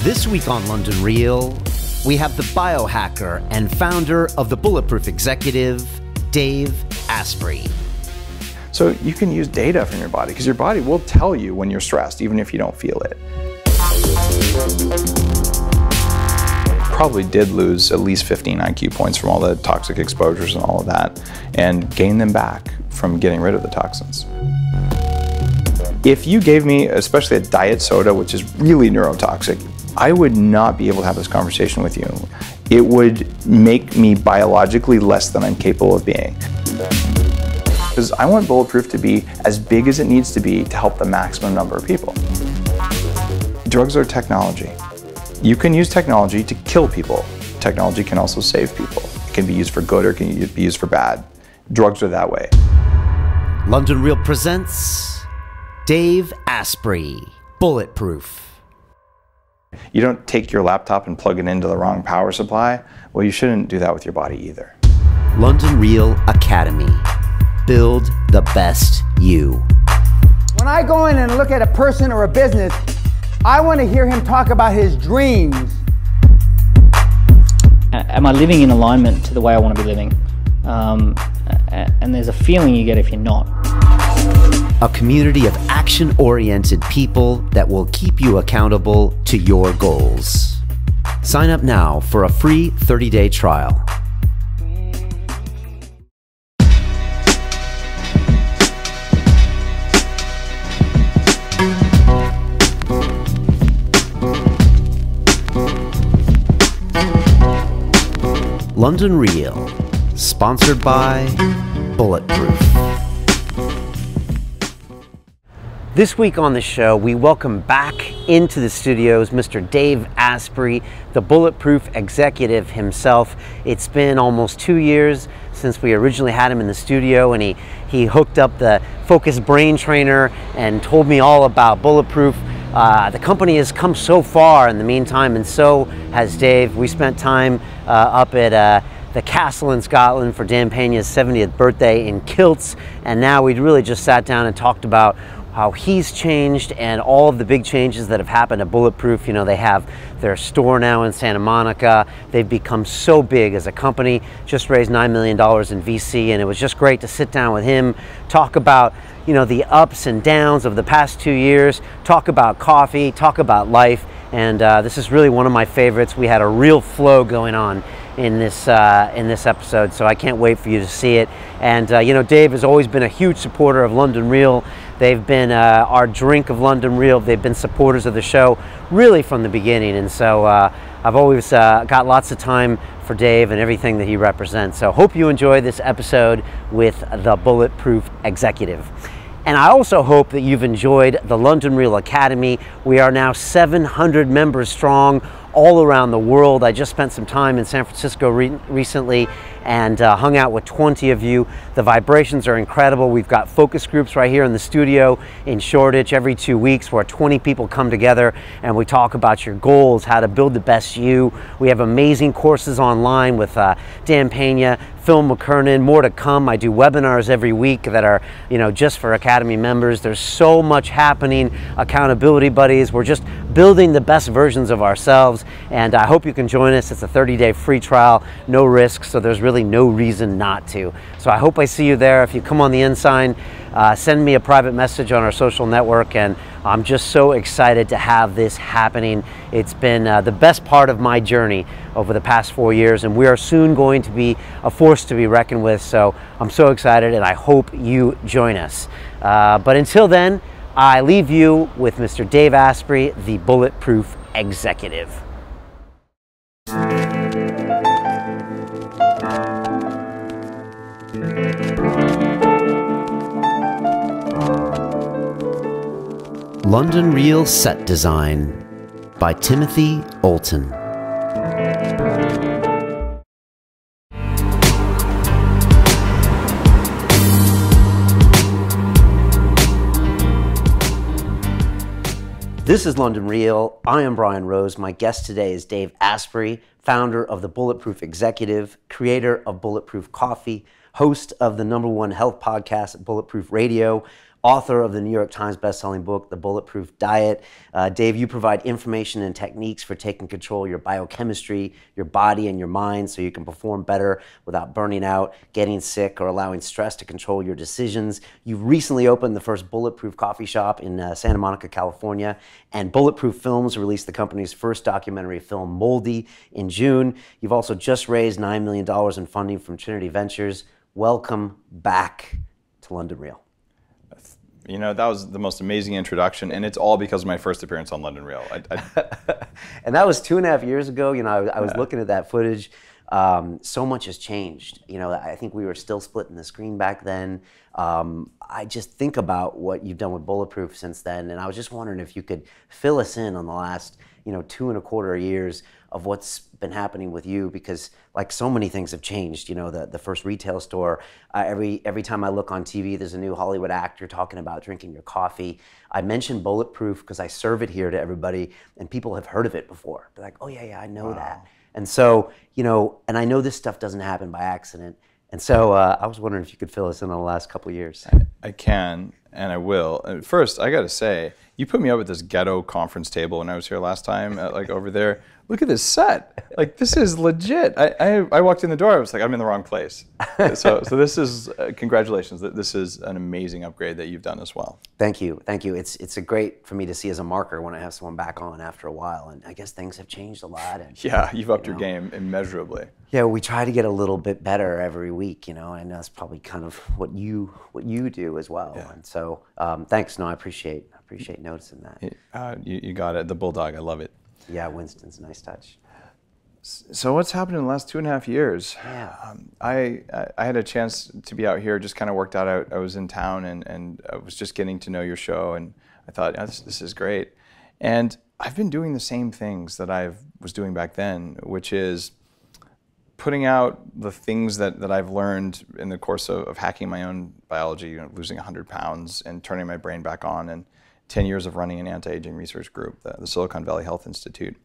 This week on London Real, we have the biohacker and founder of the Bulletproof Executive, Dave Asprey. So you can use data from your body because your body will tell you when you're stressed, even if you don't feel it. Probably did lose at least 15 IQ points from all the toxic exposures and all of that, and gain them back from getting rid of the toxins. If you gave me, especially a diet soda, which is really neurotoxic, I would not be able to have this conversation with you. It would make me biologically less than I'm capable of being. Because I want Bulletproof to be as big as it needs to be to help the maximum number of people. Drugs are technology. You can use technology to kill people. Technology can also save people. It can be used for good or it can be used for bad. Drugs are that way. London Real presents Dave Asprey, Bulletproof. You don't take your laptop and plug it into the wrong power supply. Well, you shouldn't do that with your body either. London Real Academy. Build the best you. When I go in and look at a person or a business, I want to hear him talk about his dreams. Am I living in alignment to the way I want to be living? And there's a feeling you get if you're not. A community of action-oriented people that will keep you accountable to your goals. Sign up now for a free 30-day trial. London Real, sponsored by Bulletproof. This week on the show, we welcome back into the studios Mr. Dave Asprey, the Bulletproof Executive himself. It's been almost 2 years since we originally had him in the studio, and he hooked up the Focus Brain Trainer and told me all about Bulletproof. The company has come so far in the meantime, and so has Dave. We spent time up at the castle in Scotland for Dan Peña's 70th birthday in kilts, and now we really just sat down and talked about how he's changed and all of the big changes that have happened at Bulletproof. You know, they have their store now in Santa Monica. They've become so big as a company, just raised $9 million in VC, and it was just great to sit down with him, talk about, you know, the ups and downs of the past 2 years, talk about coffee, talk about life, and this is really one of my favorites. We had a real flow going on in this episode, so I can't wait for you to see it. And you know, Dave has always been a huge supporter of London Real. They've been our drink of London Real. They've been supporters of the show really from the beginning, and so I've always got lots of time for Dave and everything that he represents. So hope you enjoy this episode with the Bulletproof Executive. And I also hope that you've enjoyed the London Real Academy. We are now 700 members strong all around the world. I just spent some time in San Francisco recently and hung out with 20 of you. The vibrations are incredible. We've got focus groups right here in the studio in Shoreditch every 2 weeks where 20 people come together and we talk about your goals, how to build the best you. We have amazing courses online with Dan Peña, Phil McKernan, more to come. I do webinars every week that are, you know, just for Academy members. There's so much happening. Accountability buddies. We're just building the best versions of ourselves, and I hope you can join us. It's a 30-day free trial, no risk, so there's really no reason not to. So I hope I see you there. If you come on the inside, send me a private message on our social network, and I'm just so excited to have this happening. It's been the best part of my journey over the past 4 years, and we are soon going to be a force to be reckoned with. So I'm so excited, and I hope you join us. But until then, I leave you with Mr. Dave Asprey, the Bulletproof Executive. London Real Set Design by Timothy Olton. This is London Real. I am Brian Rose. My guest today is Dave Asprey, founder of the Bulletproof Executive, creator of Bulletproof Coffee, host of the #1 health podcast, Bulletproof Radio, author of the New York Times bestselling book, The Bulletproof Diet. Dave, you provide information and techniques for taking control of your biochemistry, your body, and your mind so you can perform better without burning out, getting sick, or allowing stress to control your decisions. You recently opened the first Bulletproof coffee shop in Santa Monica, California, and Bulletproof Films released the company's first documentary film, Moldy, in June. You've also just raised $9 million in funding from Trinity Ventures. Welcome back to London Real. You know, that was the most amazing introduction, and it's all because of my first appearance on London Real. And that was 2.5 years ago. You know, I was looking at that footage. So much has changed. You know, I think we were still splitting the screen back then. I just think about what you've done with Bulletproof since then, and I was just wondering if you could fill us in on the last, 2.25 years of what's been happening with you, because like so many things have changed. You know, the first retail store, every time I look on TV, there's a new Hollywood actor talking about drinking your coffee. I mentioned Bulletproof because I serve it here to everybody, and people have heard of it before. They're like, oh yeah, I know that. And so, and I know this stuff doesn't happen by accident. And so I was wondering if you could fill us in on the last couple of years. I can, and I will. First, I got to say, you put me up at this ghetto conference table when I was here last time, like over there. Look at this set. Like, this is legit. I walked in the door, I was like, I'm in the wrong place. So this is, congratulations. This is an amazing upgrade that you've done as well. Thank you. Thank you. It's a great for me to see as a marker when I have someone back on after a while. And I guess things have changed a lot. And, yeah, you've upped your game immeasurably. Yeah, we try to get a little bit better every week, and that's probably kind of what you do as well. Yeah. And so thanks. No, I appreciate noticing that. You got it. The bulldog, I love it. Yeah, Winston's a nice touch. So what's happened in the last 2.5 years? Yeah. I had a chance to be out here, just kind of worked out. I was in town and I was just getting to know your show, and I thought, this is great. And I've been doing the same things that I was doing back then, which is putting out the things that I've learned in the course of hacking my own biology, losing 100 pounds and turning my brain back on, and 10 years of running an anti-aging research group, the Silicon Valley Health Institute.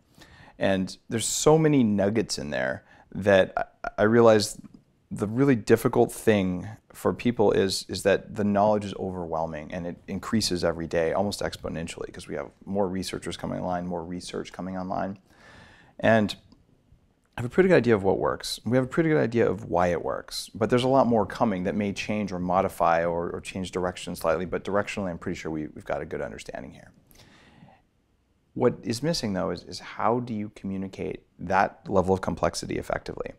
And there's so many nuggets in there that I realized the really difficult thing for people is that the knowledge is overwhelming, and it increases every day, almost exponentially, because we have more researchers coming online, more research coming online. And I have a pretty good idea of what works. We have a pretty good idea of why it works, but there's a lot more coming that may change or modify or change direction slightly, but directionally I'm pretty sure we've got a good understanding here. What is missing though is how do you communicate that level of complexity effectively?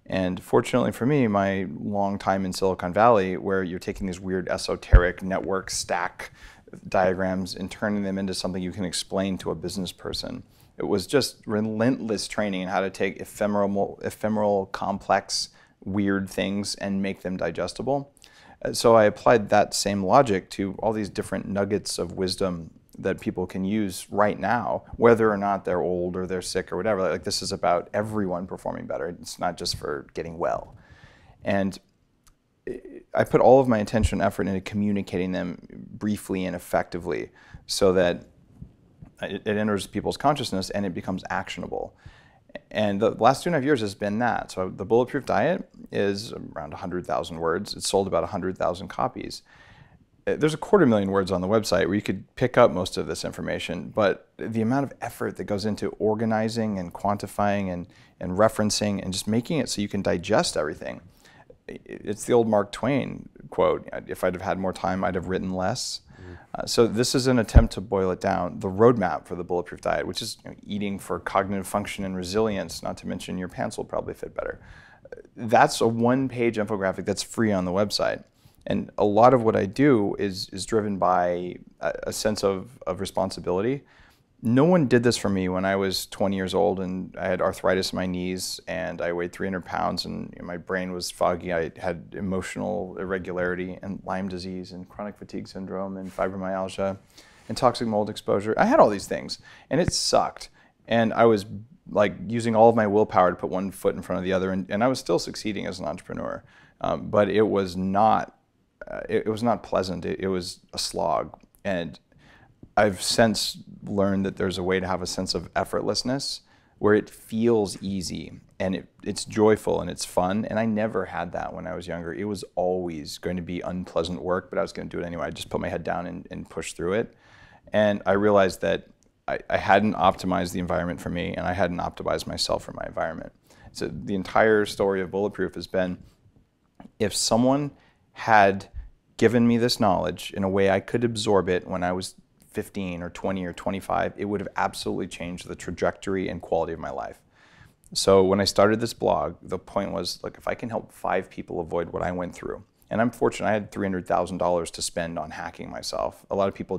And fortunately for me, my long time in Silicon Valley, where you're taking these weird esoteric network stack diagrams and turning them into something you can explain to a business person, it was just relentless training in how to take ephemeral, complex, weird things and make them digestible. So I applied that same logic to all these different nuggets of wisdom that people can use right now, whether or not they're old or they're sick or whatever. Like, this is about everyone performing better. It's not just for getting well. And I put all of my attention and effort into communicating them briefly and effectively so that it enters people's consciousness and it becomes actionable. And the last 2.5 years has been that. So the Bulletproof Diet is around 100,000 words. It's sold about 100,000 copies. There's 250,000 words on the website where you could pick up most of this information, but the amount of effort that goes into organizing and quantifying and referencing and just making it so you can digest everything. It's the old Mark Twain quote, if I'd have had more time, I'd have written less. So this is an attempt to boil it down. The roadmap for the Bulletproof Diet, which is eating for cognitive function and resilience, not to mention your pants will probably fit better. That's a one-page infographic that's free on the website. And a lot of what I do is driven by a sense of responsibility. No one did this for me when I was 20 years old and I had arthritis in my knees and I weighed 300 pounds and my brain was foggy. I had emotional irregularity and Lyme disease and chronic fatigue syndrome and fibromyalgia and toxic mold exposure. I had all these things and it sucked. And I was like using all of my willpower to put one foot in front of the other, and I was still succeeding as an entrepreneur. But it was not pleasant. It was a slog. And I've since learned that there's a way to have a sense of effortlessness where it feels easy and it's joyful and it's fun. And I never had that when I was younger. It was always going to be unpleasant work, but I was going to do it anyway. I just put my head down and push through it. And I realized that I hadn't optimized the environment for me, and I hadn't optimized myself for my environment. So the entire story of Bulletproof has been, if someone had given me this knowledge in a way I could absorb it when I was 15 or 20 or 25, it would have absolutely changed the trajectory and quality of my life. So when I started this blog, the point was, look, if I can help 5 people avoid what I went through, and I'm fortunate, I had $300,000 to spend on hacking myself. A lot of people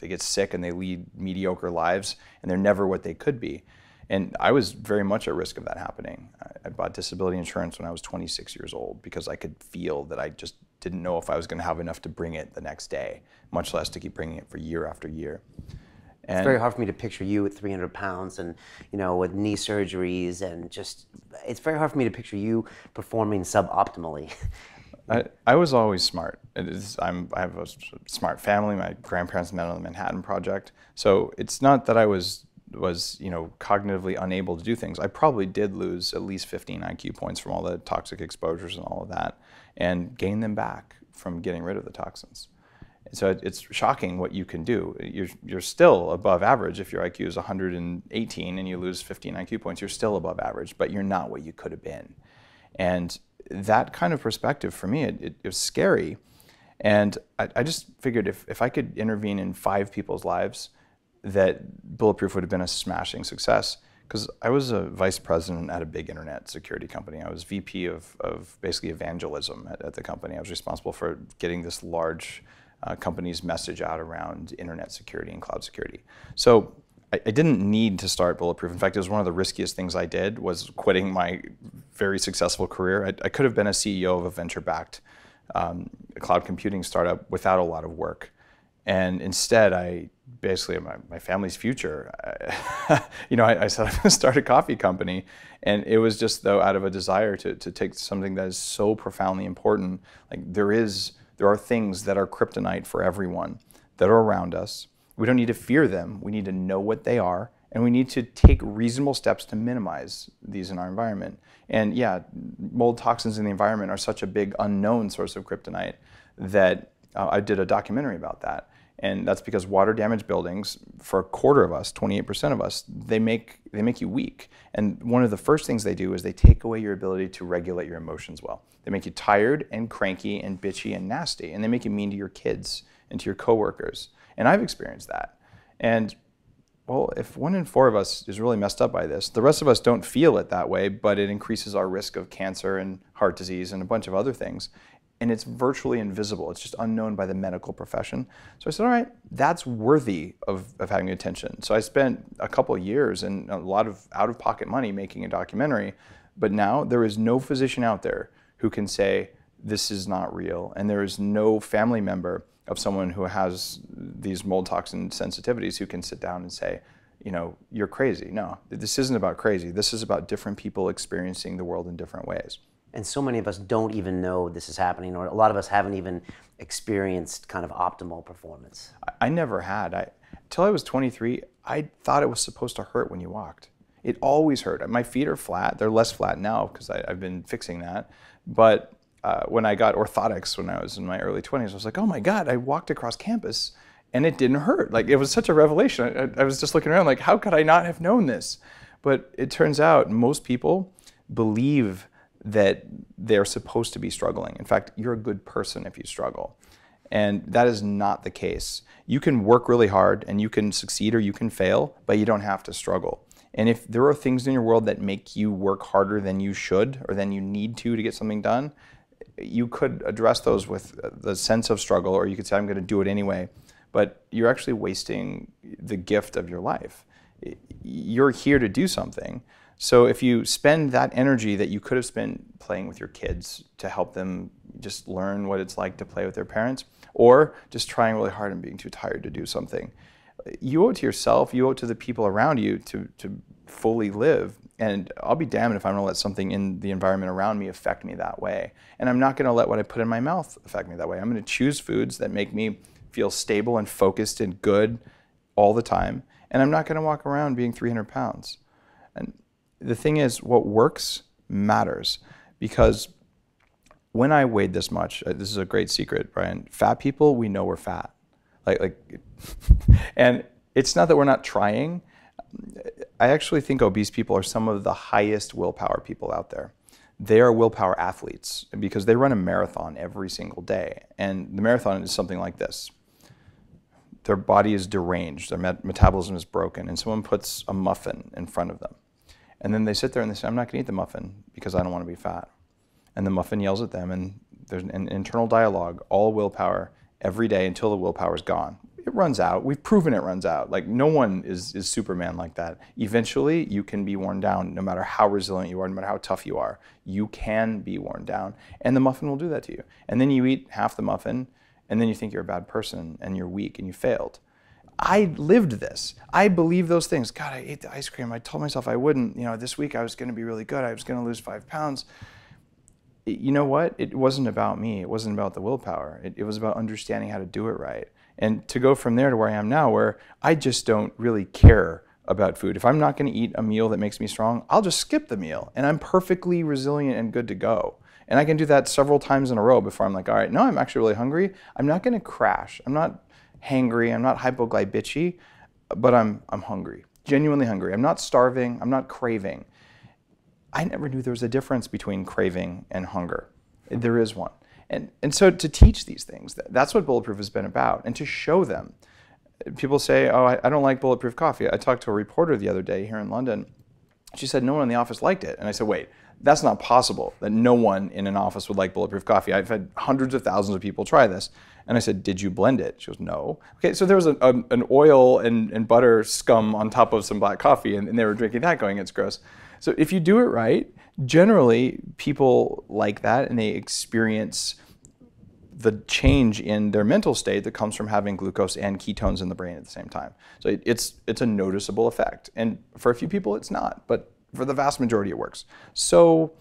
they get sick and they lead mediocre lives, and they're never what they could be. And I was very much at risk of that happening. I bought disability insurance when I was 26 years old because I could feel that I just didn't know if I was going to have enough to bring it the next day, much less to keep bringing it for year after year. And it's very hard for me to picture you at 300 pounds and, with knee surgeries and it's very hard for me to picture you performing suboptimally. I was always smart. I have a smart family. My grandparents met on the Manhattan Project. So it's not that I was cognitively unable to do things. I probably did lose at least 15 IQ points from all the toxic exposures and all of that, and gain them back from getting rid of the toxins. So it's shocking what you can do. You're still above average. If your IQ is 118 and you lose 15 IQ points, you're still above average, but you're not what you could have been. And that kind of perspective for me, it was scary. And I just figured if I could intervene in 5 people's lives, that Bulletproof would have been a smashing success. Because I was a vice president at a big internet security company. I was VP of basically evangelism at the company. I was responsible for getting this large company's message out around internet security and cloud security. So I didn't need to start Bulletproof. In fact, it was one of the riskiest things I did, was quitting my very successful career. I could have been a CEO of a venture-backed cloud computing startup without a lot of work. And instead, basically, my family's future, I said I'm going to start a coffee company. And it was just, though, out of a desire to take something that is so profoundly important. Like there are things that are kryptonite for everyone that are around us. We don't need to fear them. We need to know what they are, and we need to take reasonable steps to minimize these in our environment. And yeah, mold toxins in the environment are such a big unknown source of kryptonite that I did a documentary about that. And that's because water damaged buildings, for a quarter of us, 28% of us, they make you weak. And one of the first things they do is they take away your ability to regulate your emotions well. They make you tired and cranky and bitchy and nasty, and they make you mean to your kids and to your coworkers. And I've experienced that. And well, if 1 in 4 of us is really messed up by this, the rest of us don't feel it that way, but it increases our risk of cancer and heart disease and a bunch of other things. And it's virtually invisible. It's just unknown by the medical profession. So I said, all right, that's worthy of having attention. So I spent a couple of years and a lot of out-of-pocket money making a documentary. But now there is no physician out there who can say, this is not real. And there is no family member of someone who has these mold toxin sensitivities who can sit down and say, you're crazy. No, this isn't about crazy. This is about different people experiencing the world in different ways. And so many of us don't even know this is happening, or a lot of us haven't even experienced kind of optimal performance. I never had. Till I was 23, I thought it was supposed to hurt when you walked. It always hurt. My feet are flat. They're less flat now because I've been fixing that. But when I got orthotics when I was in my early 20s, I was like, oh my God, I walked across campus and it didn't hurt. Like, it was such a revelation. I was just looking around like, how could I not have known this? But it turns out most people believe that they're supposed to be struggling. In fact, you're a good person if you struggle. And that is not the case. You can work really hard and you can succeed or you can fail, but you don't have to struggle. And if there are things in your world that make you work harder than you should or than you need to get something done, you could address those with the sense of struggle, or you could say, I'm going to do it anyway. But you're actually wasting the gift of your life. You're here to do something. So if you spend that energy that you could have spent playing with your kids to help them just learn what it's like to play with their parents, or just trying really hard and being too tired to do something, you owe it to yourself, you owe it to the people around you to fully live. And I'll be damned if I'm going to let something in the environment around me affect me that way. And I'm not going to let what I put in my mouth affect me that way. I'm going to choose foods that make me feel stable and focused and good all the time. And I'm not going to walk around being 300 pounds. And the thing is, what works matters, because when I weighed this much, this is a great secret, Brian, fat people, we know we're fat. And it's not that we're not trying. I actually think obese people are some of the highest willpower people out there. They are willpower athletes because they run a marathon every single day. And the marathon is something like this. Their body is deranged, their metabolism is broken, and someone puts a muffin in front of them. And then they sit there and they say, I'm not going to eat the muffin because I don't want to be fat. And the muffin yells at them, and there's an internal dialogue, all willpower, every day until the willpower is gone. It runs out. We've proven it runs out. Like, no one is Superman like that. Eventually, you can be worn down no matter how resilient you are, no matter how tough you are. You can be worn down, and the muffin will do that to you. And then you eat half the muffin, and then you think you're a bad person, and you're weak, and you failed. I lived this. I believe those things. God, I ate the ice cream. I told myself I wouldn't. This week I was going to be really good. I was going to lose 5 pounds. You know what? It wasn't about me. It wasn't about the willpower. It was about understanding how to do it right. And to go from there to where I am now, where I just don't really care about food. If I'm not going to eat a meal that makes me strong, I'll just skip the meal. And I'm perfectly resilient and good to go. And I can do that several times in a row before I'm like, all right, no, I'm actually really hungry. I'm not going to crash. I'm not hangry. I'm not hypoglycemic, but I'm hungry, genuinely hungry. I'm not starving. I'm not craving. I never knew there was a difference between craving and hunger. There is one. And so to teach these things, that's what Bulletproof has been about, and to show them. People say, oh, I don't like Bulletproof coffee. I talked to a reporter the other day here in London. She said no one in the office liked it. And I said, wait, that's not possible, that no one in an office would like Bulletproof coffee. I've had hundreds of thousands of people try this. And I said, did you blend it? She goes, no. Okay, so there was an oil and butter scum on top of some black coffee, and they were drinking that going, it's gross. So if you do it right, generally people like that, and they experience the change in their mental state that comes from having glucose and ketones in the brain at the same time. So it's a noticeable effect. And for a few people it's not, but for the vast majority it works. So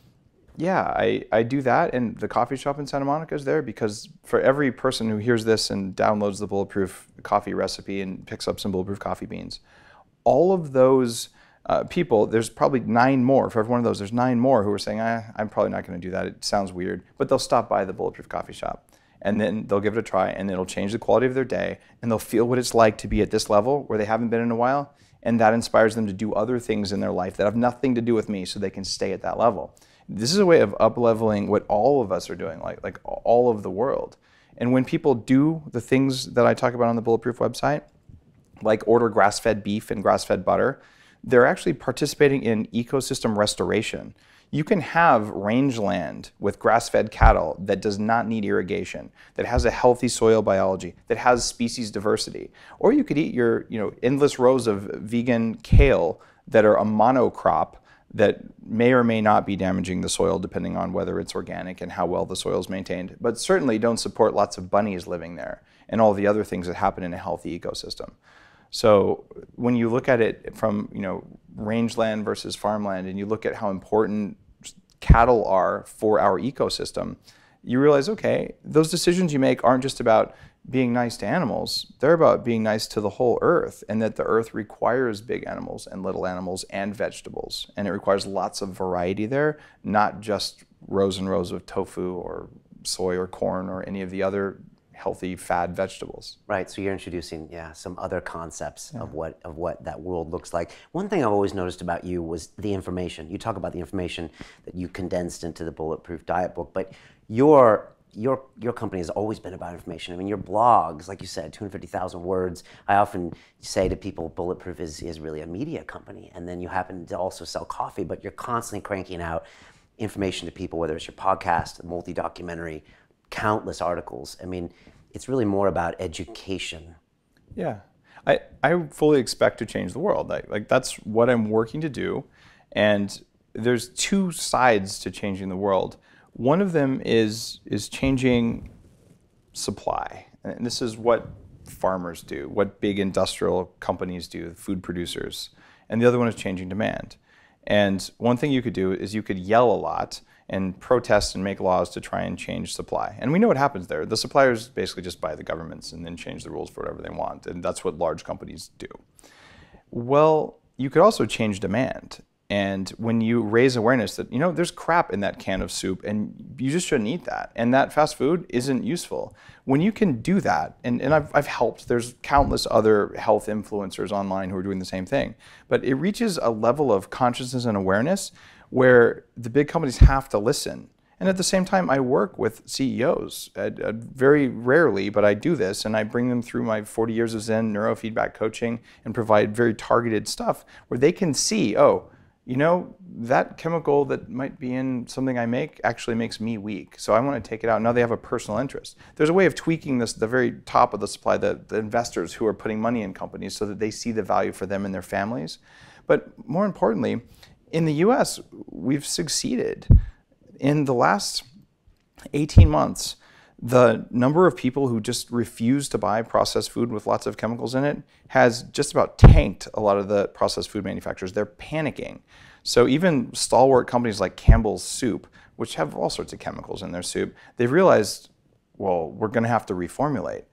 yeah, I do that, and the coffee shop in Santa Monica is there because for every person who hears this and downloads the Bulletproof coffee recipe and picks up some Bulletproof coffee beans, all of those people, there's probably 9 more. For every one of those, there's 9 more who are saying, I'm probably not going to do that. It sounds weird. But they'll stop by the Bulletproof coffee shop, and then they'll give it a try, and it'll change the quality of their day, and they'll feel what it's like to be at this level where they haven't been in a while, and that inspires them to do other things in their life that have nothing to do with me so they can stay at that level. This is a way of up-leveling what all of us are doing, like all of the world. And when people do the things that I talk about on the Bulletproof website, like order grass-fed beef and grass-fed butter, they're actually participating in ecosystem restoration. You can have rangeland with grass-fed cattle that does not need irrigation, that has a healthy soil biology, that has species diversity. Or you could eat your endless rows of vegan kale that are a monocrop that may or may not be damaging the soil depending on whether it's organic and how well the soil is maintained, but certainly don't support lots of bunnies living there and all the other things that happen in a healthy ecosystem. So when you look at it from rangeland versus farmland, and you look at how important cattle are for our ecosystem, you realize, okay, those decisions you make aren't just about being nice to animals, they're about being nice to the whole earth, and that the earth requires big animals and little animals and vegetables, and it requires lots of variety there, not just rows and rows of tofu or soy or corn or any of the other healthy fad vegetables. Right, so you're introducing, some other concepts of what that world looks like. One thing I've always noticed about you was the information. You talk about the information that you condensed into the Bulletproof Diet book, but your company has always been about information. I mean, your blogs, like you said, 250,000 words. I often say to people, Bulletproof is really a media company, and then you happen to also sell coffee, but you're constantly cranking out information to people, whether it's your podcast, multi-documentary, countless articles. I mean, it's really more about education. Yeah, I fully expect to change the world. Like that's what I'm working to do. And there's 2 sides to changing the world. One of them is changing supply. And this is what farmers do, what big industrial companies do, food producers. And the other one is changing demand. And one thing you could do is you could yell a lot and protest and make laws to try and change supply. And we know what happens there. The suppliers basically just buy the governments and then change the rules for whatever they want. And that's what large companies do. Well, you could also change demand. And when you raise awareness that, there's crap in that can of soup and you just shouldn't eat that, and that fast food isn't useful. When you can do that, and I've helped, there's countless other health influencers online who are doing the same thing, but it reaches a level of consciousness and awareness where the big companies have to listen. And at the same time, I work with CEOs, very rarely, but I do this, and I bring them through my 40 years of Zen neurofeedback coaching and provide very targeted stuff where they can see, oh, that chemical that might be in something I make actually makes me weak. So I want to take it out. Now they have a personal interest. There's a way of tweaking this, the very top of the supply, the investors who are putting money in companies so that they see the value for them and their families. But more importantly, in the US, we've succeeded. In the last 18 months, the number of people who just refuse to buy processed food with lots of chemicals in it has just about tanked a lot of the processed food manufacturers. They're panicking. So even stalwart companies like Campbell's Soup, which have all sorts of chemicals in their soup, they've realized, well, we're going to have to reformulate.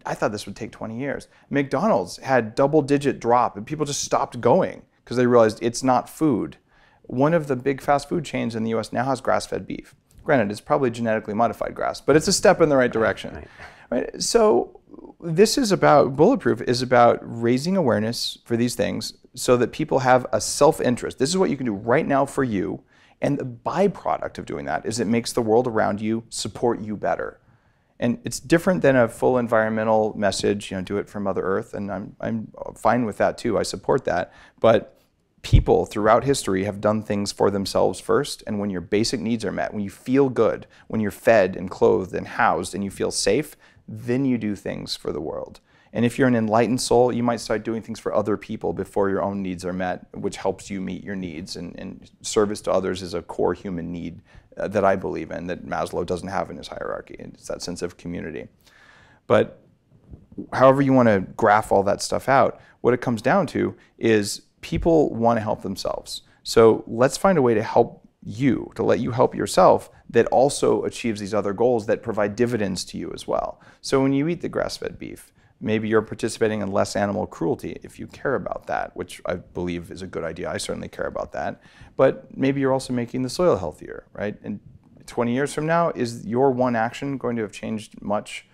I thought this would take 20 years. McDonald's had double-digit drop, and people just stopped going because they realized it's not food. One of the big fast food chains in the US now has grass-fed beef. Granted, it's probably genetically modified grass, but it's a step in the right direction. Right? So this is about, Bulletproof is about raising awareness for these things so that people have a self-interest. This is what you can do right now for you. And the byproduct of doing that is it makes the world around you support you better. And it's different than a full environmental message, do it for Mother Earth. And I'm fine with that too, I support that. But people throughout history have done things for themselves first, and when your basic needs are met, when you feel good, when you're fed and clothed and housed and you feel safe, then you do things for the world. And if you're an enlightened soul, you might start doing things for other people before your own needs are met, which helps you meet your needs. And service to others is a core human need that I believe in, that Maslow doesn't have in his hierarchy. It's that sense of community. But however you want to graph all that stuff out, what it comes down to is people want to help themselves. So let's find a way to help you, to let you help yourself, that also achieves these other goals that provide dividends to you as well. So when you eat the grass-fed beef, maybe you're participating in less animal cruelty if you care about that, which I believe is a good idea. I certainly care about that. But maybe you're also making the soil healthier, right? And 20 years from now, is your one action going to have changed much?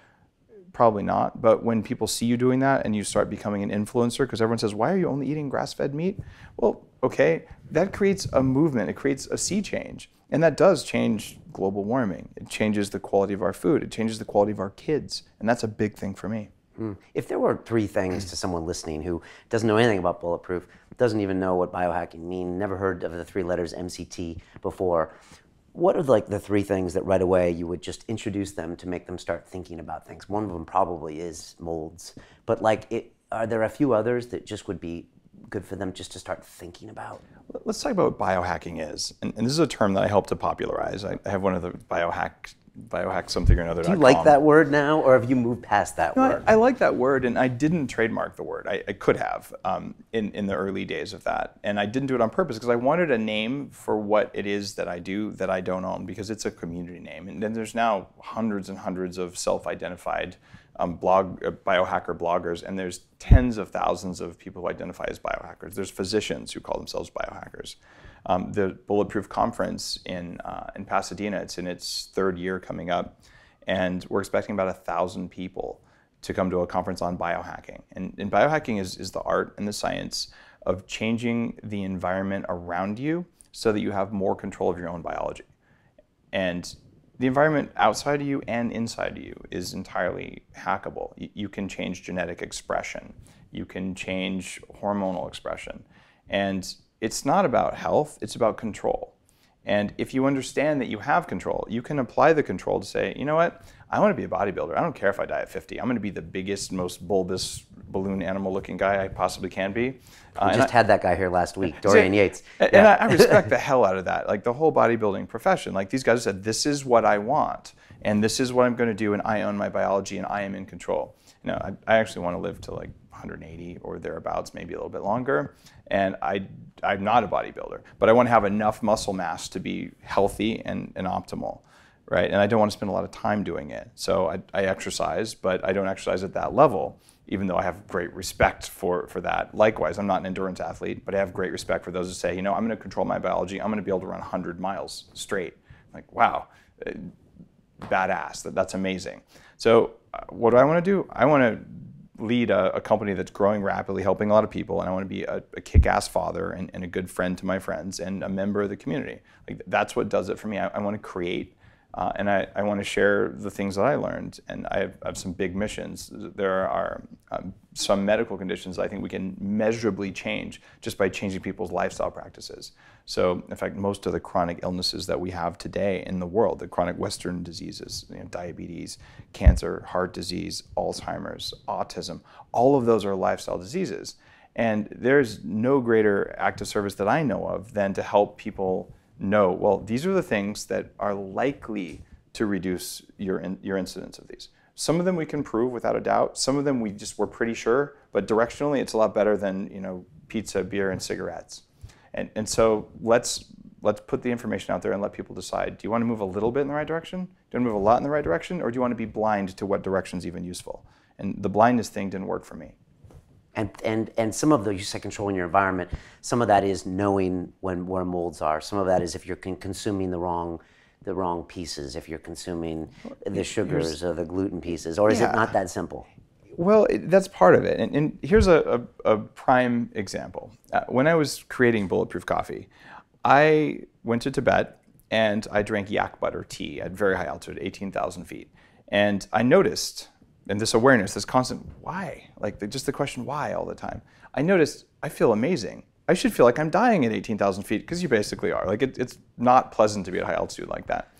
Probably not, but when people see you doing that and you start becoming an influencer, because everyone says, why are you only eating grass-fed meat? Well, okay, that creates a movement, it creates a sea change, and that does change global warming. It changes the quality of our food, it changes the quality of our kids, and that's a big thing for me. If there were three things to someone listening who doesn't know anything about Bulletproof, doesn't even know what biohacking means, never heard of the three letters MCT before, what are the three things that right away you would just introduce them to make them start thinking about things? One of them probably is molds, but are there a few others that just would be good for them just to start thinking about? Let's talk about what biohacking is. And this is a term that I helped to popularize. I have one of the biohack something or another. Do you like that word now, or have you moved past that word? I like that word, and I didn't trademark the word. I could have in the early days of that, and I didn't do it on purpose because I wanted a name for what it is that I do that I don't own, because it's a community name. And then there's now hundreds and hundreds of self-identified biohacker bloggers, and there's tens of thousands of people who identify as biohackers. There's physicians who call themselves biohackers. The Bulletproof Conference in Pasadena, it's in its third year coming up, and we're expecting about 1,000 people to come to a conference on biohacking. And biohacking is the art and the science of changing the environment around you so that you have more control of your own biology. And the environment outside of you and inside of you is entirely hackable. You can change genetic expression. You can change hormonal expression. And it's not about health, it's about control. And if you understand that you have control, you can apply the control to say, you know what, I want to be a bodybuilder. I don't care if I die at 50. I'm going to be the biggest, most bulbous balloon animal looking guy I possibly can be. We just had that guy here last week, Dorian Yates. And I respect the hell out of that. Like the whole bodybuilding profession, like these guys said, this is what I want, and this is what I'm going to do, and I own my biology, and I am in control. You know, I actually want to live to like 180 or thereabouts, maybe a little bit longer. And I'm not a bodybuilder, but I want to have enough muscle mass to be healthy and optimal, right? And I don't want to spend a lot of time doing it. So I exercise, but I don't exercise at that level, even though I have great respect for that. Likewise, I'm not an endurance athlete, but I have great respect for those who say, you know, I'm going to control my biology. I'm going to be able to run 100 miles straight. Like, wow, badass. That's amazing. So what do I want to do? I want to lead a company that's growing rapidly, helping a lot of people, and I want to be a kick-ass father and a good friend to my friends and a member of the community. Like, that's what does it for me. I want to create, and I want to share the things that I learned, and I have some big missions. There are some medical conditions I think we can measurably change just by changing people's lifestyle practices. So, in fact, most of the chronic illnesses that we have today in the world, the chronic Western diseases, you know, diabetes, cancer, heart disease, Alzheimer's, autism, all of those are lifestyle diseases. And there's no greater act of service that I know of than to help people know, well, these are the things that are likely to reduce your incidence of these. Some of them we can prove without a doubt. Some of them we're pretty sure, but directionally it's a lot better than, you know, pizza, beer, and cigarettes. And so let's put the information out there and let people decide. Do you want to move a little bit in the right direction? Do you want to move a lot in the right direction? Or do you want to be blind to what direction's even useful? And the blindness thing didn't work for me. And some of the, you said controlling your environment, some of that is knowing where molds are. Some of that is if you're consuming the wrong pieces, if you're consuming the sugars or the gluten pieces, or is it not that simple? Well, that's part of it. And here's a prime example. When I was creating Bulletproof Coffee, I went to Tibet and I drank yak butter tea at very high altitude, 18,000 feet. And I noticed, and this awareness, this constant why, like just the question why all the time, I noticed I feel amazing. I should feel like I'm dying at 18,000 feet, because you basically are. Like it's not pleasant to be at high altitude like that.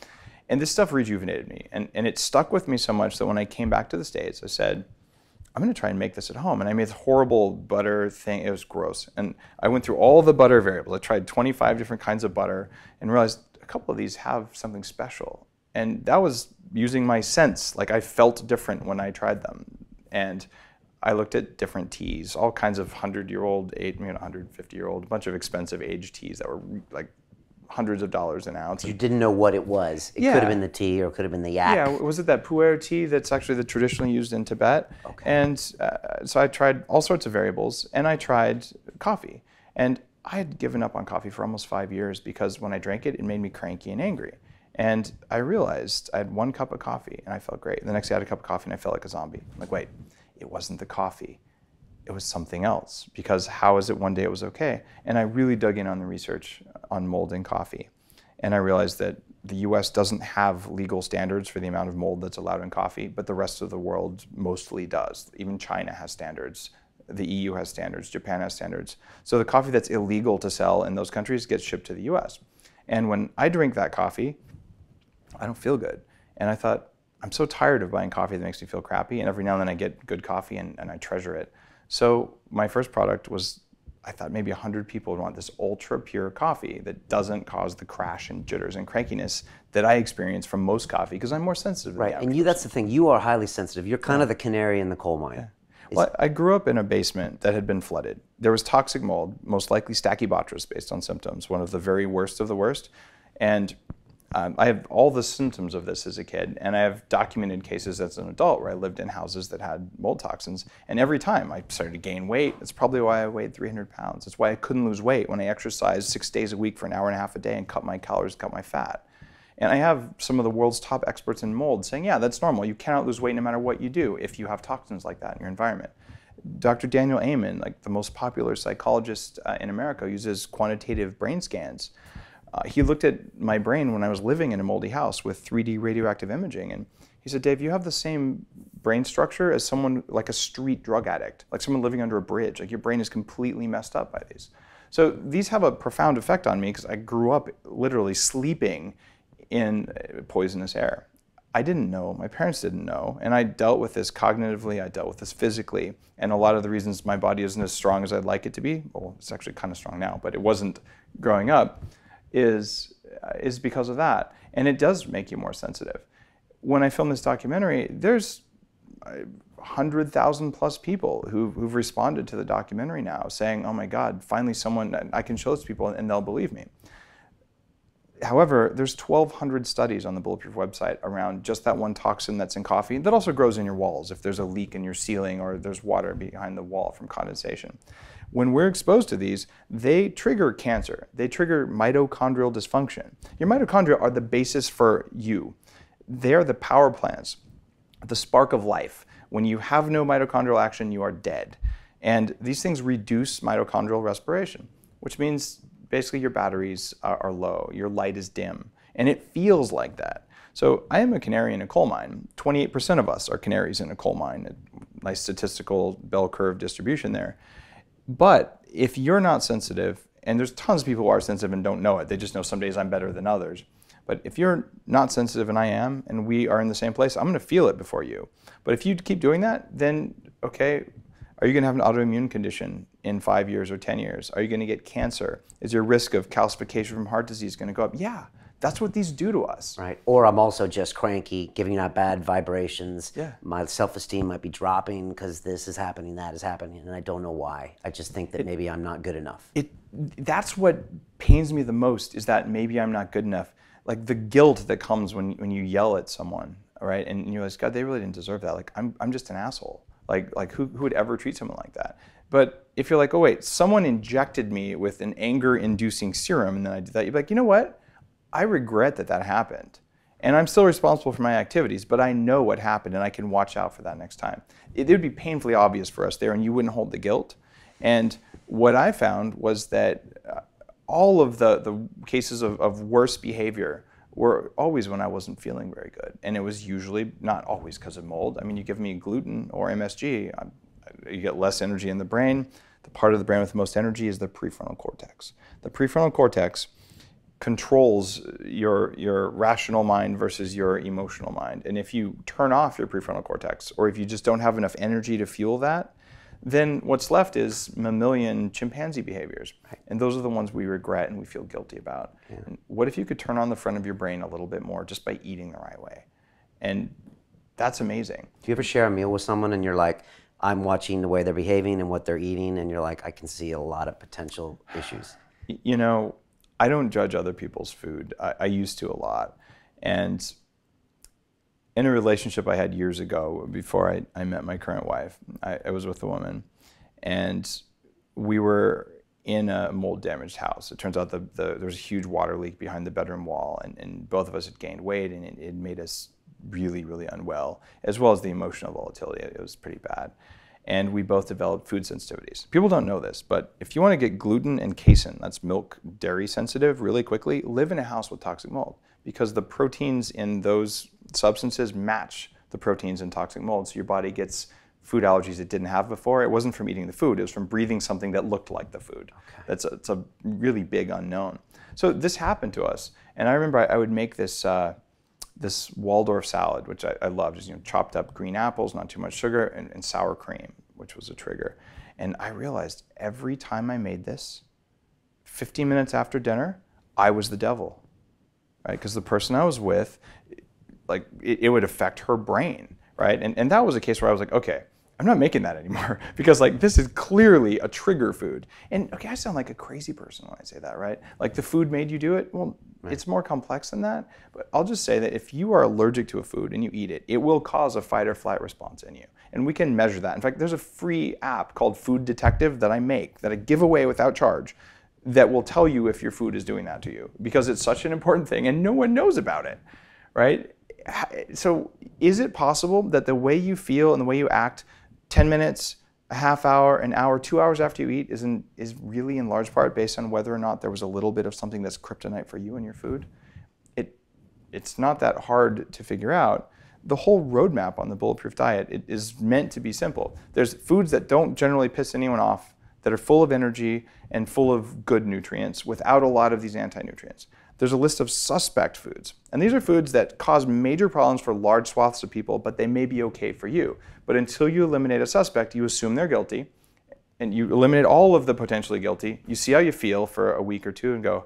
And this stuff rejuvenated me. And it stuck with me so much that when I came back to the States, I said, I'm going to try and make this at home. And I made this horrible butter thing. It was gross. And I went through all the butter variables. I tried 25 different kinds of butter and realized a couple of these have something special. And that was using my sense. Like, I felt different when I tried them. And I looked at different teas, all kinds of 100-year-old, 150-year-old, a bunch of expensive aged teas that were like hundreds of dollars an ounce. You didn't know what it was. It could have been the tea, or it could have been the yak. Yeah, was it that pu'er tea that's actually the traditionally used in Tibet? Okay. And so I tried all sorts of variables, and I tried coffee. And I had given up on coffee for almost 5 years because when I drank it, it made me cranky and angry. And I realized I had 1 cup of coffee and I felt great. And the next day I had a cup of coffee and I felt like a zombie. I'm like, wait, it wasn't the coffee. It was something else, because how is it one day it was okay? And I really dug in on the research on mold in coffee. And I realized that the US doesn't have legal standards for the amount of mold that's allowed in coffee, but the rest of the world mostly does. Even China has standards. The EU has standards. Japan has standards. So the coffee that's illegal to sell in those countries gets shipped to the US. And when I drink that coffee, I don't feel good. And I thought, I'm so tired of buying coffee that makes me feel crappy. And every now and then I get good coffee and I treasure it. So my first product was, I thought maybe 100 people would want this ultra pure coffee that doesn't cause the crash and jitters and crankiness that I experience from most coffee, because I'm more sensitive to right. And that's the thing. You are highly sensitive. You're kind of the canary in the coal mine. Yeah. Well, I grew up in a basement that had been flooded. There was toxic mold, most likely Stachybotrys based on symptoms, one of the very worst of the worst. And I have all the symptoms of this as a kid, and I have documented cases as an adult where I lived in houses that had mold toxins, and every time I started to gain weight. That's probably why I weighed 300 pounds. That's why I couldn't lose weight when I exercised 6 days a week for an hour and a half a day and cut my calories, cut my fat. And I have some of the world's top experts in mold saying, yeah, that's normal. You cannot lose weight no matter what you do if you have toxins like that in your environment. Dr. Daniel Amen, like the most popular psychologist in America, uses quantitative brain scans. He looked at my brain when I was living in a moldy house with 3D radioactive imaging, and he said, Dave, you have the same brain structure as someone like a street drug addict, like someone living under a bridge. Like, your brain is completely messed up by these. So these have a profound effect on me because I grew up literally sleeping in poisonous air. I didn't know, my parents didn't know, and I dealt with this cognitively, I dealt with this physically, and a lot of the reasons my body isn't as strong as I'd like it to be, well, it's actually kind of strong now, but it wasn't growing up, is because of that. And it does make you more sensitive. When I filmed this documentary, there's 100,000 plus people who've responded to the documentary now saying, oh my God, finally someone, I can show this to people and they'll believe me. However, there's 1,200 studies on the Bulletproof website around just that one toxin that's in coffee that also grows in your walls if there's a leak in your ceiling or there's water behind the wall from condensation. When we're exposed to these, they trigger cancer. They trigger mitochondrial dysfunction. Your mitochondria are the basis for you. They're the power plants, the spark of life. When you have no mitochondrial action, you are dead. And these things reduce mitochondrial respiration, which means basically your batteries are low, your light is dim, and it feels like that. So I am a canary in a coal mine. 28% of us are canaries in a coal mine, a nice statistical bell curve distribution there. But if you're not sensitive, and there's tons of people who are sensitive and don't know it, they just know some days I'm better than others. But if you're not sensitive and I am, and we are in the same place, I'm gonna feel it before you. But if you keep doing that, then okay, are you going to have an autoimmune condition in 5 years or 10 years? Are you going to get cancer? Is your risk of calcification from heart disease going to go up? Yeah, that's what these do to us. Right. Or I'm also just cranky, giving out bad vibrations. Yeah. My self-esteem might be dropping because this is happening, that is happening, and I don't know why. I just think that maybe I'm not good enough. That's what pains me the most, is that maybe I'm not good enough. Like the guilt that comes when you yell at someone, right? And you realize, God, they really didn't deserve that. Like I'm just an asshole. Like who would ever treat someone like that? But if you're like, oh wait, someone injected me with an anger-inducing serum and then I did that, you're like, you know what? I regret that that happened. And I'm still responsible for my activities, but I know what happened and I can watch out for that next time. It would be painfully obvious for us there and you wouldn't hold the guilt. And what I found was that all of the cases of worse behavior were always when I wasn't feeling very good. And it was usually not always because of mold. I mean, you give me gluten or MSG, you get less energy in the brain. The part of the brain with the most energy is the prefrontal cortex. The prefrontal cortex controls your rational mind versus your emotional mind. And if you turn off your prefrontal cortex, or if you just don't have enough energy to fuel that, then what's left is mammalian chimpanzee behaviors. Right. And those are the ones we regret and we feel guilty about. Yeah. And what if you could turn on the front of your brain a little bit more just by eating the right way? And that's amazing. Do you ever share a meal with someone and you're like, I'm watching the way they're behaving and what they're eating, and you're like, I can see a lot of potential issues? You know, I don't judge other people's food. I used to a lot. And in a relationship I had years ago, before I met my current wife, I was with a woman, and we were in a mold-damaged house. It turns out there was a huge water leak behind the bedroom wall, and both of us had gained weight, and it made us really, really unwell, as well as the emotional volatility. It was pretty bad. And we both developed food sensitivities. People don't know this, but if you want to get gluten and casein, that's milk, dairy sensitive, really quickly, live in a house with toxic mold, because the proteins in those substances match the proteins in toxic mold. So your body gets food allergies it didn't have before. It wasn't from eating the food, it was from breathing something that looked like the food. Okay. It's a really big unknown. So this happened to us. And I remember I would make this this Waldorf salad, which I loved, just chopped up green apples, not too much sugar, and sour cream, which was a trigger. And I realized every time I made this, 15 minutes after dinner, I was the devil, right? Because the person I was with, like it would affect her brain, right? And that was a case where I was like, okay, I'm not making that anymore because like this is clearly a trigger food. And okay, I sound like a crazy person when I say that, right? Like the food made you do it. Well, right. It's more complex than that. But I'll just say that if you are allergic to a food and you eat it, it will cause a fight or flight response in you. And we can measure that. In fact, there's a free app called Food Detective that I give away without charge, that will tell you if your food is doing that to you, because it's such an important thing and no one knows about it, right? So is it possible that the way you feel and the way you act 10 minutes, a half hour, an hour, 2 hours after you eat is really in large part based on whether or not there was a little bit of something that's kryptonite for you in your food? It's not that hard to figure out. The whole roadmap on the Bulletproof Diet, it is meant to be simple. There's foods that don't generally piss anyone off, that are full of energy and full of good nutrients without a lot of these anti-nutrients. There's a list of suspect foods. And these are foods that cause major problems for large swaths of people, but they may be okay for you. But until you eliminate a suspect, you assume they're guilty, and you eliminate all of the potentially guilty. You see how you feel for a week or two and go,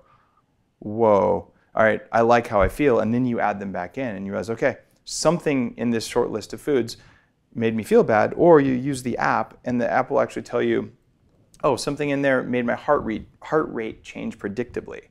whoa, all right, I like how I feel. And then you add them back in and you realize, okay, something in this short list of foods made me feel bad. Or you use the app and the app will actually tell you, oh, something in there made my heart rate change predictably.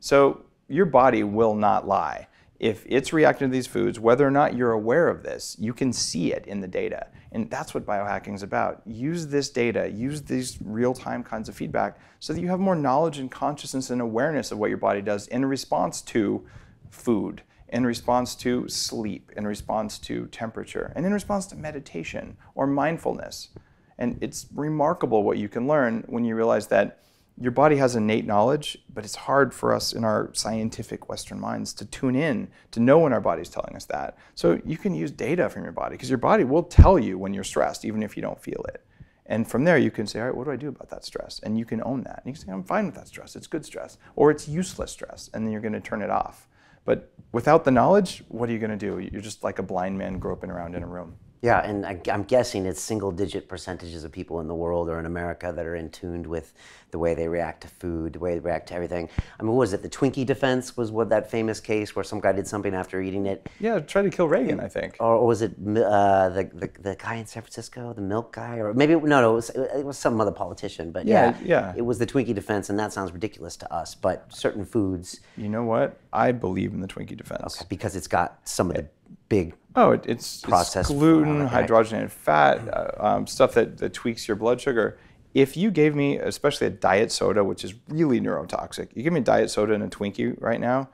So your body will not lie. If it's reacting to these foods, whether or not you're aware of this, you can see it in the data. And that's what biohacking is about. Use this data, use these real-time kinds of feedback so that you have more knowledge and consciousness and awareness of what your body does in response to food, in response to sleep, in response to temperature, and in response to meditation or mindfulness. And it's remarkable what you can learn when you realize that your body has innate knowledge, but it's hard for us in our scientific Western minds to tune in, to know when our body's telling us that. So you can use data from your body, because your body will tell you when you're stressed, even if you don't feel it. And from there, you can say, all right, what do I do about that stress? And you can own that. And you can say, I'm fine with that stress. It's good stress. Or it's useless stress. And then you're going to turn it off. But without the knowledge, what are you going to do? You're just like a blind man groping around in a room. Yeah, and I'm guessing it's single-digit percentages of people in the world or in America that are in tune with the way they react to food, the way they react to everything. I mean, what was it? The Twinkie defense was what, that famous case where some guy did something after eating it? Yeah, tried to kill Reagan, I think. Or was it the guy in San Francisco, the milk guy? Or maybe, no, it was some other politician. But yeah, it was the Twinkie defense, and that sounds ridiculous to us. But certain foods... You know what? I believe in the Twinkie defense. Okay, because it's got some of the big... It's gluten, hydrogenated fat, stuff that tweaks your blood sugar. If you gave me, especially a diet soda, which is really neurotoxic, you give me a diet soda and a Twinkie right now,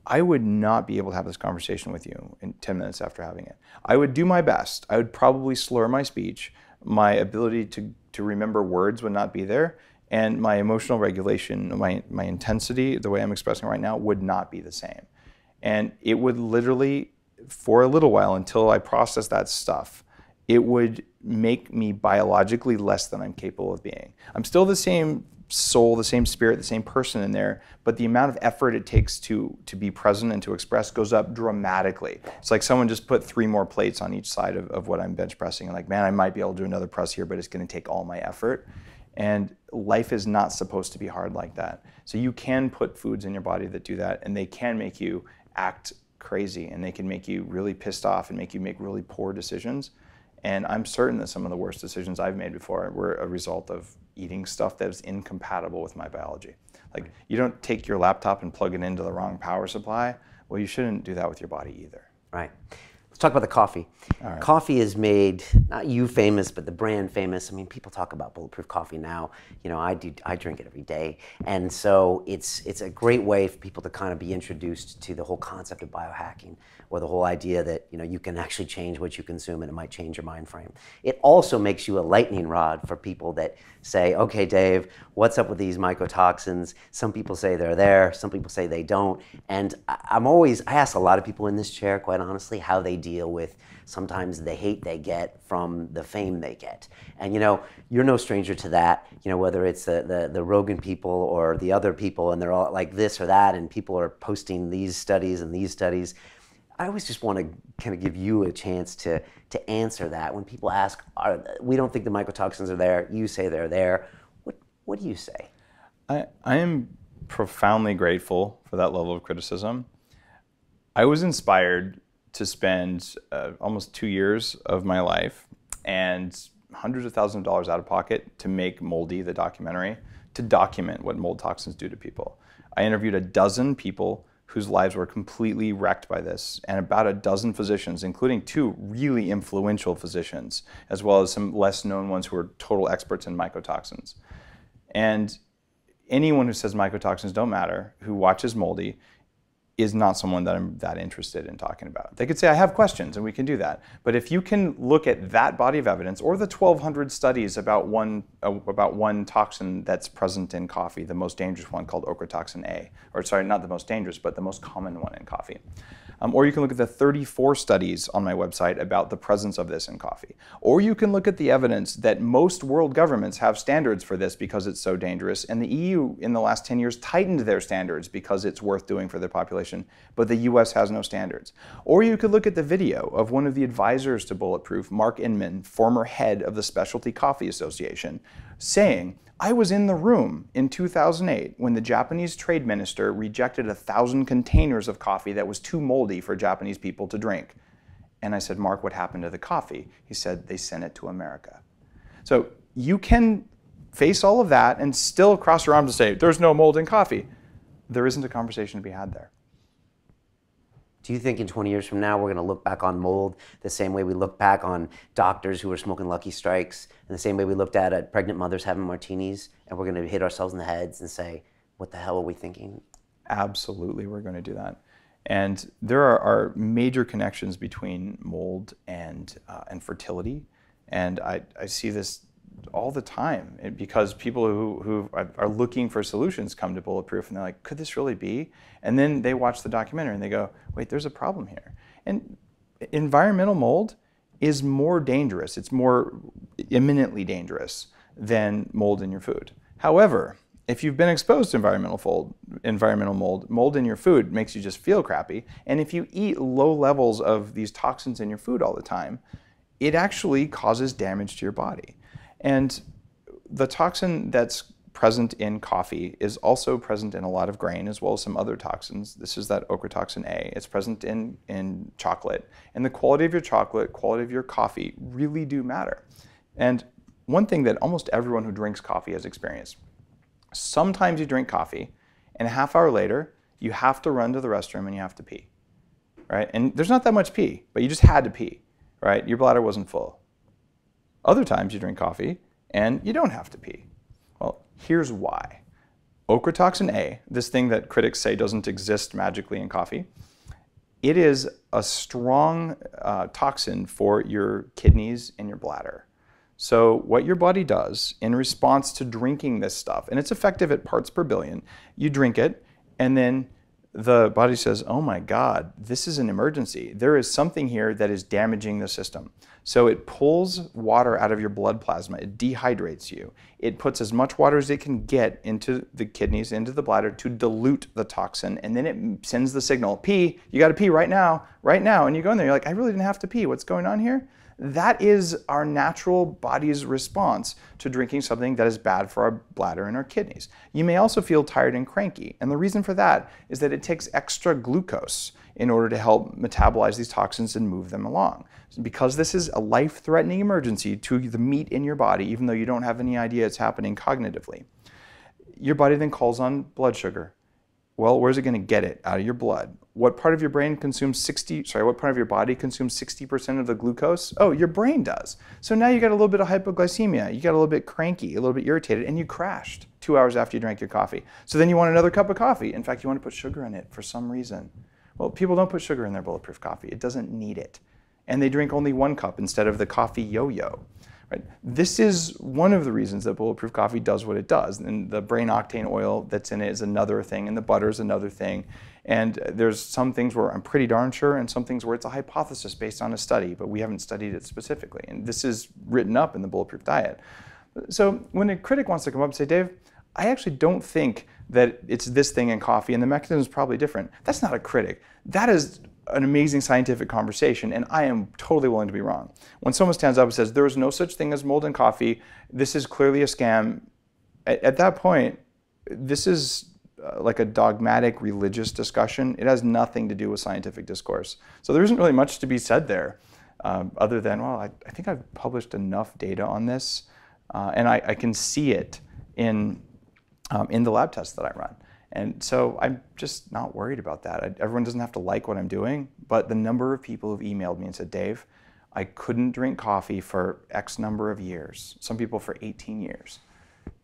I would not be able to have this conversation with you in 10 minutes after having it. I would do my best. I would probably slur my speech. My ability to remember words would not be there. And my emotional regulation, my intensity, the way I'm expressing right now, would not be the same. And it would literally, for a little while, until I process that stuff, it would make me biologically less than I'm capable of being. I'm still the same soul, the same spirit, the same person in there, but the amount of effort it takes to be present and to express goes up dramatically. It's like someone just put 3 more plates on each side of what I'm bench pressing, and like, man, I might be able to do another press here, but it's going to take all my effort. And life is not supposed to be hard like that. So you can put foods in your body that do that, and they can make you act crazy, and they can make you really pissed off and make you make really poor decisions. And I'm certain that some of the worst decisions I've made before were a result of eating stuff that was incompatible with my biology. Like, you don't take your laptop and plug it into the wrong power supply. Well, you shouldn't do that with your body either. Right. Let's talk about the coffee. All right. Coffee is made, not you famous, but the brand famous. I mean, people talk about Bulletproof Coffee now. You know, I drink it every day. And so it's a great way for people to kind of be introduced to the whole concept of biohacking, or the whole idea that, you know, you can actually change what you consume and it might change your mind frame. It also makes you a lightning rod for people that say, okay, Dave, what's up with these mycotoxins? Some people say they're there, some people say they don't. And I ask a lot of people in this chair, quite honestly, how they deal with sometimes the hate they get from the fame they get. And you know, you're no stranger to that, you know, whether it's the Rogan people or the other people, and they're all like this or that, and people are posting these studies and these studies. I always just want to kind of give you a chance to answer that. When people ask, we don't think the mycotoxins are there, you say they're there. What do you say? I am profoundly grateful for that level of criticism. I was inspired to spend almost 2 years of my life and hundreds of thousands of dollars out of pocket to make Moldy, the documentary, to document what mold toxins do to people. I interviewed a dozen people whose lives were completely wrecked by this, and about a dozen physicians, including 2 really influential physicians, as well as some less known ones who are total experts in mycotoxins. And anyone who says mycotoxins don't matter, who watches Moldy, is not someone that I'm that interested in talking about. They could say, I have questions, and we can do that. But if you can look at that body of evidence, or the 1,200 studies about one toxin that's present in coffee, the most dangerous one called ochratoxin A, or sorry, not the most dangerous, but the most common one in coffee. Or you can look at the 34 studies on my website about the presence of this in coffee. Or you can look at the evidence that most world governments have standards for this because it's so dangerous, and the EU in the last 10 years tightened their standards because it's worth doing for their population, but the US has no standards. Or you could look at the video of one of the advisors to Bulletproof, Mark Inman, former head of the Specialty Coffee Association, saying, I was in the room in 2008 when the Japanese trade minister rejected 1,000 containers of coffee that was too moldy for Japanese people to drink. And I said, Mark, what happened to the coffee? He said, they sent it to America. So you can face all of that and still cross your arms and say, there's no mold in coffee. there isn't a conversation to be had there. Do you think in 20 years from now we're going to look back on mold the same way we look back on doctors who were smoking Lucky Strikes, and the same way we looked at pregnant mothers having martinis, and we're going to hit ourselves in the heads and say, what the hell are we thinking? Absolutely, we're going to do that. And there are major connections between mold and fertility. And I see this all the time because people who are looking for solutions come to Bulletproof and they're like, could this really be? And then they watch the documentary and they go, wait, there's a problem here. And environmental mold is more dangerous. It's more imminently dangerous than mold in your food. However, if you've been exposed to environmental mold in your food makes you just feel crappy. And if you eat low levels of these toxins in your food all the time, it actually causes damage to your body. And the toxin that's present in coffee is also present in a lot of grain, as well as some other toxins. This is that ochratoxin A. It's present in chocolate. And the quality of your chocolate, quality of your coffee really do matter. And one thing that almost everyone who drinks coffee has experienced, sometimes you drink coffee and a half hour later, you have to run to the restroom and you have to pee, right? And there's not that much pee, but you just had to pee, right? Your bladder wasn't full. Other times you drink coffee and you don't have to pee. Well, here's why. Ochratoxin A, this thing that critics say doesn't exist magically in coffee, it is a strong toxin for your kidneys and your bladder. So what your body does in response to drinking this stuff, and it's effective at parts per billion, you drink it and then the body says, oh my God, this is an emergency. There is something here that is damaging the system. So it pulls water out of your blood plasma. It dehydrates you. It puts as much water as it can get into the kidneys, into the bladder to dilute the toxin. And then it sends the signal, pee, you gotta pee right now. And you go in there, you're like, I really didn't have to pee. What's going on here? That is our natural body's response to drinking something that is bad for our bladder and our kidneys. You may also feel tired and cranky. And the reason for that is that it takes extra glucose in order to help metabolize these toxins and move them along. Because this is a life-threatening emergency to the meat in your body, even though you don't have any idea it's happening cognitively, your body then calls on blood sugar. Well, where's it going to get it? Out of your blood. What part of your brain consumes what part of your body consumes 60% of the glucose? Oh, your brain does. So now you got a little bit of hypoglycemia, you got a little bit cranky, a little bit irritated, and you crashed 2 hours after you drank your coffee. So then you want another cup of coffee. In fact, you want to put sugar in it for some reason. Well, people don't put sugar in their Bulletproof coffee. It doesn't need it. And they drink only 1 cup instead of the coffee yo-yo. Right? This is one of the reasons that Bulletproof coffee does what it does. And the brain octane oil that's in it is another thing, and the butter is another thing. And there's some things where I'm pretty darn sure, and some things where it's a hypothesis based on a study, but we haven't studied it specifically. And this is written up in the Bulletproof Diet. So when a critic wants to come up and say, Dave, I actually don't think that it's this thing in coffee, and the mechanism is probably different. That's not a critic. That is an amazing scientific conversation, and I am totally willing to be wrong. When someone stands up and says, there is no such thing as mold in coffee, this is clearly a scam, at that point, this is like a dogmatic religious discussion. It has nothing to do with scientific discourse. So there isn't really much to be said there, other than, well, I think I've published enough data on this, and I can see it in the lab tests that I run. And so I'm just not worried about that. Everyone doesn't have to like what I'm doing, but the number of people who've emailed me and said, Dave, I couldn't drink coffee for X number of years, some people for 18 years.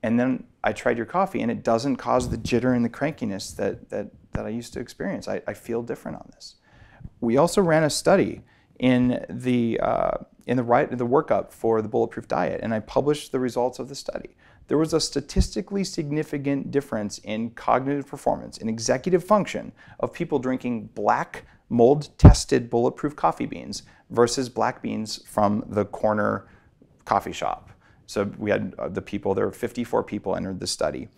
And then I tried your coffee and it doesn't cause the jitter and the crankiness that I used to experience. I feel different on this. We also ran a study in the workup for the Bulletproof Diet, and I published the results of the study. There was a statistically significant difference in cognitive performance, in executive function, of people drinking black mold-tested Bulletproof coffee beans versus black beans from the corner coffee shop. So we had there were 54 people entered the study.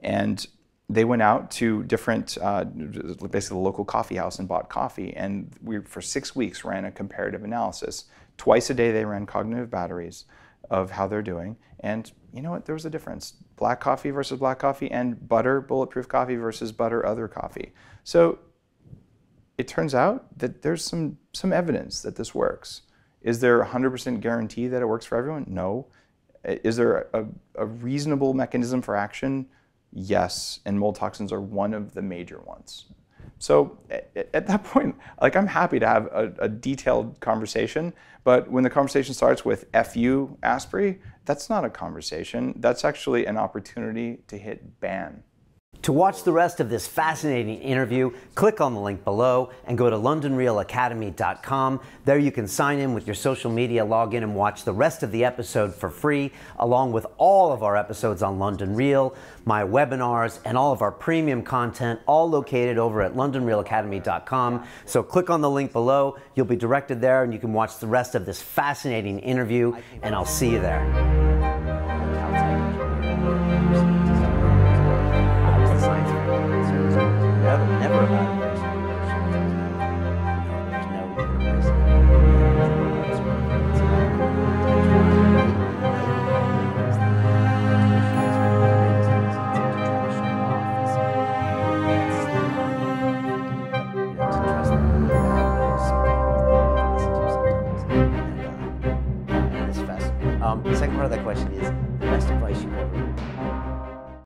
And they went out to different, basically the local coffee house and bought coffee. And we, for 6 weeks, ran a comparative analysis. Twice a day they ran cognitive batteries of how they're doing. And you know what, there was a difference. Black coffee versus black coffee, and butter Bulletproof coffee versus butter other coffee. So it turns out that there's some evidence that this works. Is there a 100% guarantee that it works for everyone? No. Is there a reasonable mechanism for action? Yes, and mold toxins are one of the major ones. So at that point, like, I'm happy to have a detailed conversation, but when the conversation starts with "F you, Asprey," that's not a conversation. That's actually an opportunity to hit ban. To watch the rest of this fascinating interview, click on the link below and go to londonrealacademy.com. There you can sign in with your social media login and watch the rest of the episode for free, along with all of our episodes on London Real, my webinars, and all of our premium content, all located over at londonrealacademy.com. So click on the link below. You'll be directed there and you can watch the rest of this fascinating interview, and I'll see you there. Never about it. The second part of that question is,